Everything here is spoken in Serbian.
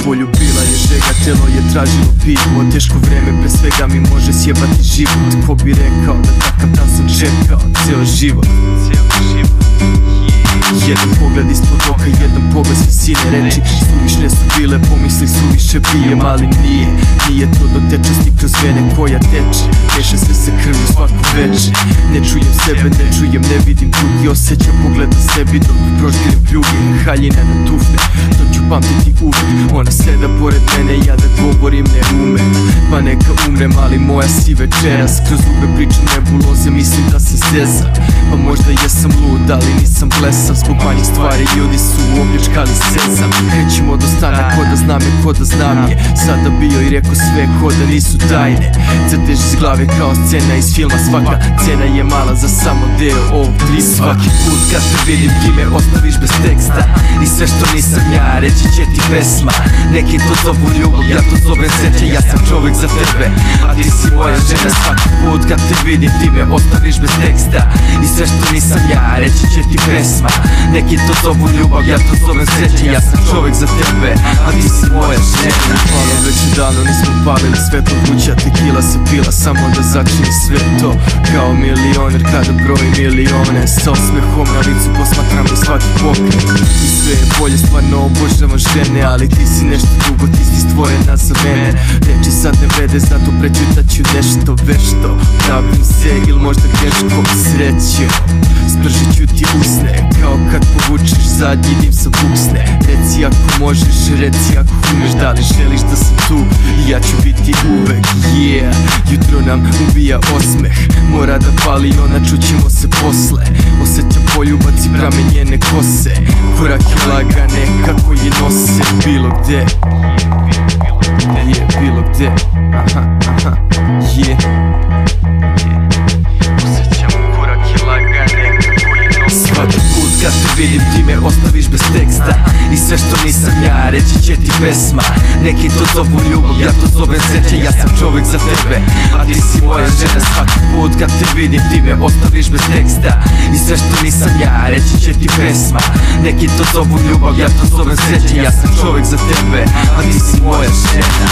Poljubila je žega, telo je tražilo pivo. Teško vreme pre svega mi može sjebati život. Ko bi rekao da takav dan sam čekao ceo život. Jedan pogled ispod oka, jedan pogled s visine reči. Suvišne su bile, pomisli suviše pijem, ali nije to do tečnosti kroz vene koja teče. Meša se sa krvlju svako veče. Ne čujem sebe, ne čujem, ne vidim drugi. Osjećam pogled na sebi dok proždirim pljuge. Haljina da tufne, to ću pamtiti uvek. Ona seda pored mene, ja da govorim ne umem. Pa neka umrem, ali moja si večeras. Kroz zube pričam nebuloze, mislim da se zezam. Pa možda jesam lud, ali nisam blesav. Zbog manjih stvari ljudi su opljačkali sezam. Krećemo do stana, ko da znam je, ko da znam je. Sada bio i rekao sve, ko da nisu tajne. Crtež iz glave kao scena iz filma. Svaka cena je mala za samo deo ovog klima. Svaki put kad te vidim ti me ostaviš bez teksta. I sve što nisam ja, reći će ti pesma. Neki to zovu ljubav, ja to zovem sreće. Ja sam čovjek za tebe, a ti si moja žena. Svaki put kad te vidim ti me ostaviš bez teksta. I sve što nisam ja, reći će ti pesma. Neki to zovu ljubav, ja to zovem sreće. Ja sam čovjek za tebe, a ti si moja žena. Hvala, već je davno nismo palili svetlo vruća. Tequila se pila samo da začini sve to. Kao milioner kada broji milione. Sa osmehom na licu posmatram do svaki pokret. I sve je bolje, stvarno obožavam žene. Ali ti si nešto drugo, ti si stvorena za mene. Reči sad ne vrede, zato prećutaću nešto vešto. Pravim se ili možda greško sreće. Spržit ću ti usne, kao kad povučeš zadnji dim sa buksne. Reci ako možeš, reci ako umeš, da li želiš da sam tu i ja ću biti uvek, yeah. Jutro nam ubija osmeh, mora da pali ona, čućemo se posle. Osjećam poljubac i pramenjene kose, korake lagane kako je nose. Bilo gde, yeah, bilo gde, aha, yeah. Svaki put kad te vidim ti me ostaviš bez teksta. I sve što nisam ja, reći će ti pesma. Neki to zovu ljubav, ja to zovem sreće. Ja sam čovjek za tebe, a ti si moja žena. Svaki put kad te vidim ti me ostaviš bez teksta. I sve što nisam ja, reći će ti pesma. Neki to zovu ljubav, ja to zovem sreće. Ja sam čovjek za tebe, a ti si moja žena.